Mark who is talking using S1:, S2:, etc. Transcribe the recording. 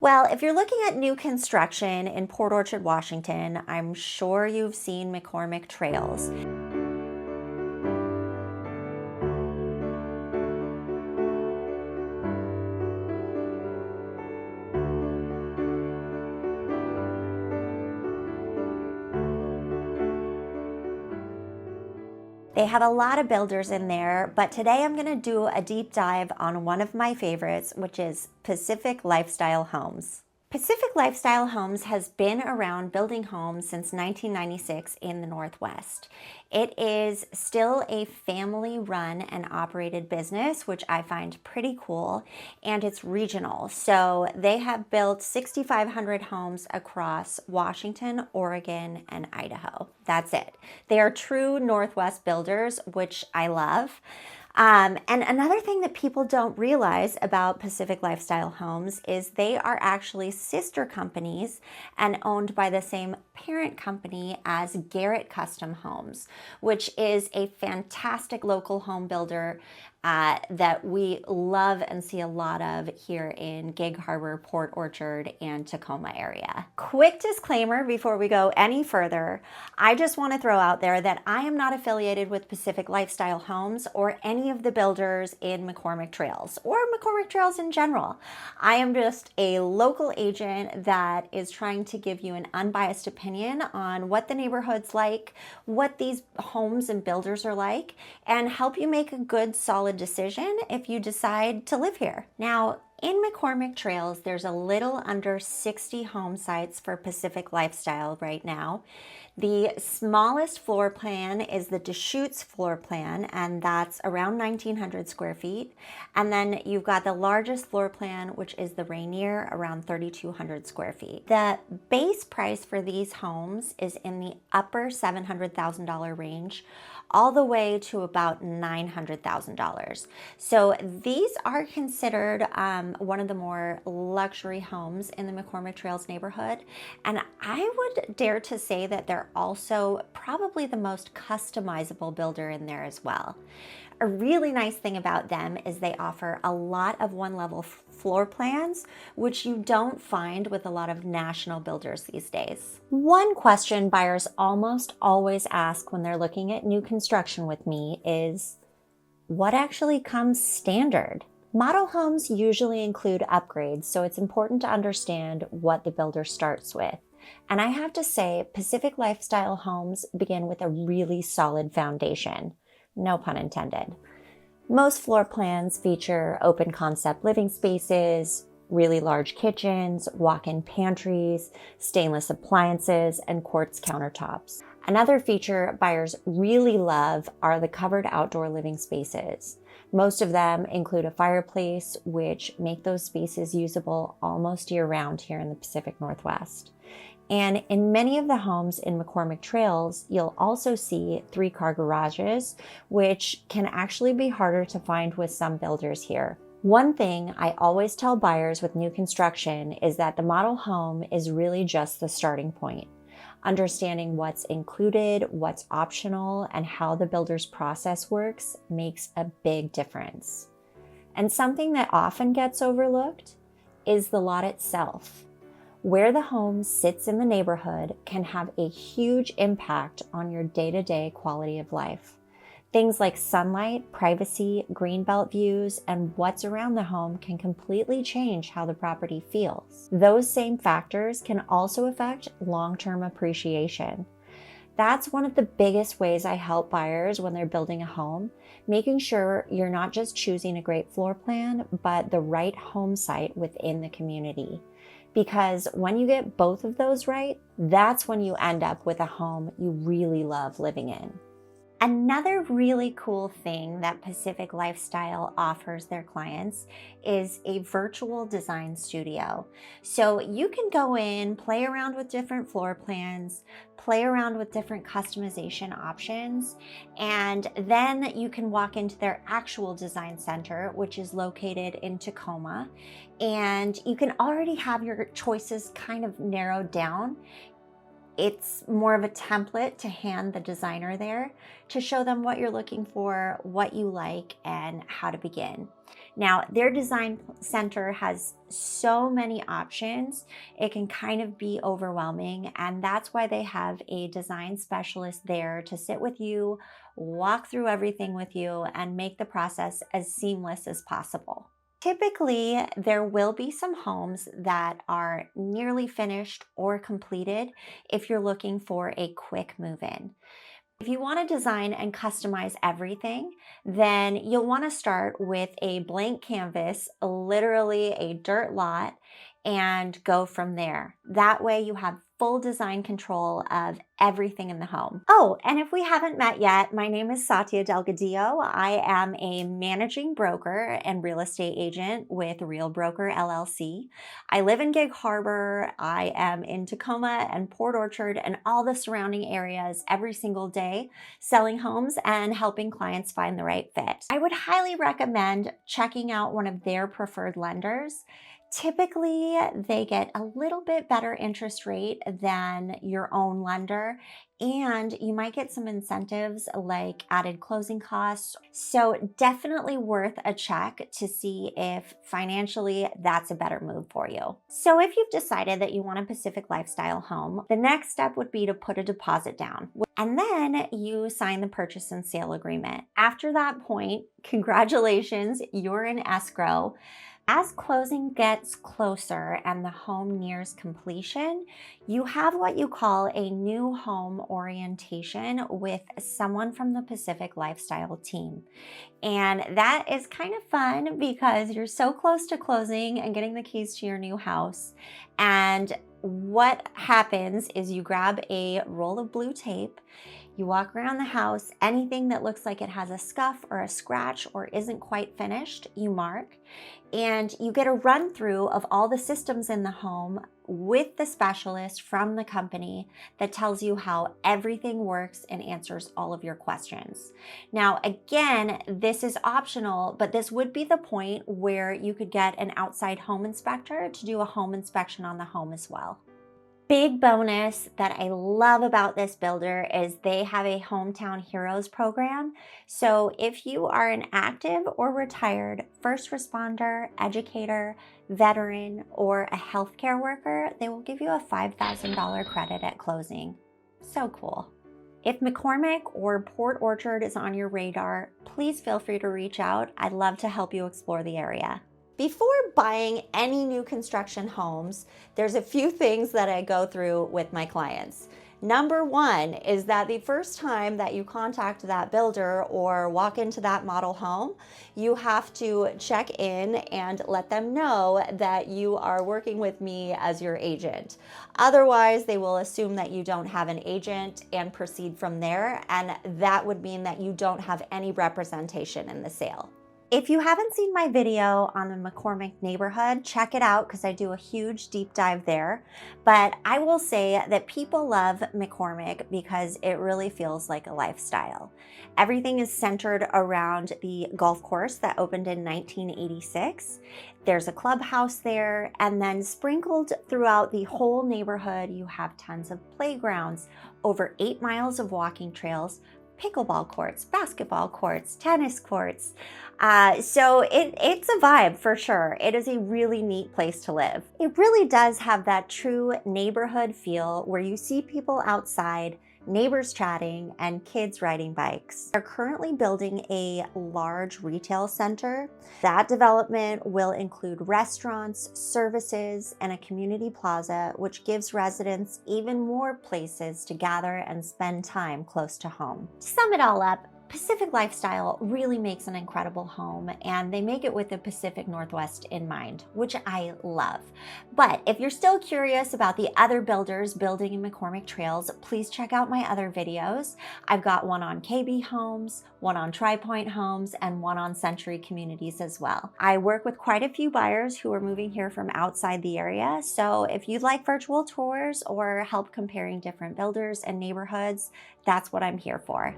S1: Well, if you're looking at new construction in Port Orchard, Washington, I'm sure you've seen McCormick Trails. They have a lot of builders in there, but today I'm going to do a deep dive on one of my favorites, which is Pacific Lifestyle Homes. Pacific Lifestyle Homes has been around building homes since 1996 in the Northwest. It is still a family-run and operated business, which I find pretty cool, and it's regional. So they have built 6,500 homes across Washington, Oregon, and Idaho. That's it. They are true Northwest builders, which I love. And another thing that people don't realize about Pacific Lifestyle Homes is they are actually sister companies and owned by the same parent company as Garrett Custom Homes, which is a fantastic local home builder that we love and see a lot of here in Gig Harbor, Port Orchard, and Tacoma area. Quick disclaimer before we go any further, I just want to throw out there that I am not affiliated with Pacific Lifestyle Homes or any of the builders in McCormick Trails or McCormick Trails in general. I am just a local agent that is trying to give you an unbiased opinion on what the neighborhood's like, what these homes and builders are like, and help you make a good, solid decision if you decide to live here. Now, in McCormick Trails, there's a little under 60 home sites for Pacific Lifestyle right now. The smallest floor plan is the Deschutes floor plan, and that's around 1,900 square feet. And then you've got the largest floor plan, which is the Rainier, around 3,200 square feet. The base price for these homes is in the upper $700,000 range, all the way to about $900,000. So these are considered one of the more luxury homes in the McCormick Trails neighborhood. And I would dare to say that they're also probably the most customizable builder in there as well. A really nice thing about them is they offer a lot of one-level floor plans, which you don't find with a lot of national builders these days. One question buyers almost always ask when they're looking at new construction with me is, what actually comes standard? Model homes usually include upgrades, so it's important to understand what the builder starts with. And I have to say, Pacific Lifestyle Homes begin with a really solid foundation. No pun intended. Most floor plans feature open concept living spaces, really large kitchens, walk-in pantries, stainless appliances, and quartz countertops. Another feature buyers really love are the covered outdoor living spaces. Most of them include a fireplace, which make those spaces usable almost year-round here in the Pacific Northwest. And in many of the homes in McCormick Trails, you'll also see 3-car garages, which can actually be harder to find with some builders here. One thing I always tell buyers with new construction is that the model home is really just the starting point. Understanding what's included, what's optional, and how the builder's process works makes a big difference. And something that often gets overlooked is the lot itself. Where the home sits in the neighborhood can have a huge impact on your day-to-day quality of life. Things like sunlight, privacy, greenbelt views, and what's around the home can completely change how the property feels. Those same factors can also affect long-term appreciation. That's one of the biggest ways I help buyers when they're building a home, making sure you're not just choosing a great floor plan, but the right home site within the community. Because when you get both of those right, that's when you end up with a home you really love living in. Another really cool thing that Pacific Lifestyle offers their clients is a virtual design studio. So you can go in, play around with different floor plans, play around with different customization options, and then you can walk into their actual design center, which is located in Tacoma, and you can already have your choices kind of narrowed down. it's more of a template to hand the designer there to show them what you're looking for, what you like, and how to begin. Now, their design center has so many options, it can kind of be overwhelming, and that's why they have a design specialist there to sit with you, walk through everything with you, and make the process as seamless as possible. Typically, there will be some homes that are nearly finished or completed if you're looking for a quick move-in. If you want to design and customize everything, then you'll want to start with a blank canvas, literally a dirt lot, and go from there. That way you have full design control of everything in the home. Oh, and if we haven't met yet, my name is Satya Delgadillo. I am a managing broker and real estate agent with Real Broker LLC. I live in Gig Harbor. I am in Tacoma and Port Orchard and all the surrounding areas every single day, selling homes and helping clients find the right fit. I would highly recommend checking out one of their preferred lenders. Typically, they get a little bit better interest rate than your own lender, and you might get some incentives like added closing costs. So definitely worth a check to see if financially that's a better move for you. So if you've decided that you want a Pacific lifestyle home, the next step would be to put a deposit down. And then you sign the purchase and sale agreement. After that point, congratulations, you're in escrow. As closing gets closer and the home nears completion, you have what you call a new home orientation with someone from the Pacific Lifestyle team. And that is kind of fun because you're so close to closing and getting the keys to your new house. And what happens is you grab a roll of blue tape, you walk around the house, anything that looks like it has a scuff or a scratch or isn't quite finished, you mark, and you get a run through of all the systems in the home with the specialist from the company that tells you how everything works and answers all of your questions. Now, again, this is optional, but this would be the point where you could get an outside home inspector to do a home inspection on the home as well. Big bonus that I love about this builder is they have a Hometown Heroes program. So if you are an active or retired first responder, educator, veteran, or a healthcare worker, they will give you a $5,000 credit at closing. So cool. If McCormick or Port Orchard is on your radar, please feel free to reach out. I'd love to help you explore the area. Before buying any new construction homes, there's a few things that I go through with my clients. Number one is that the first time that you contact that builder or walk into that model home, you have to check in and let them know that you are working with me as your agent. Otherwise, they will assume that you don't have an agent and proceed from there, and that would mean that you don't have any representation in the sale. If you haven't seen my video on the McCormick neighborhood, check it out because I do a huge deep dive there. But I will say that people love McCormick because it really feels like a lifestyle. Everything is centered around the golf course that opened in 1986. There's a clubhouse there, and then sprinkled throughout the whole neighborhood, you have tons of playgrounds, over 8 miles of walking trails, pickleball courts, basketball courts, tennis courts. So it's a vibe for sure. It is a really neat place to live. It really does have that true neighborhood feel where you see people outside, neighbors chatting, and kids riding bikes. They're currently building a large retail center. That development will include restaurants, services, and a community plaza, which gives residents even more places to gather and spend time close to home. To sum it all up, Pacific Lifestyle really makes an incredible home, and they make it with the Pacific Northwest in mind, which I love. But if you're still curious about the other builders building in McCormick Trails, please check out my other videos. I've got one on KB Homes, one on Tri-Point Homes, and one on Century Communities as well. I work with quite a few buyers who are moving here from outside the area, so if you'd like virtual tours or help comparing different builders and neighborhoods, that's what I'm here for.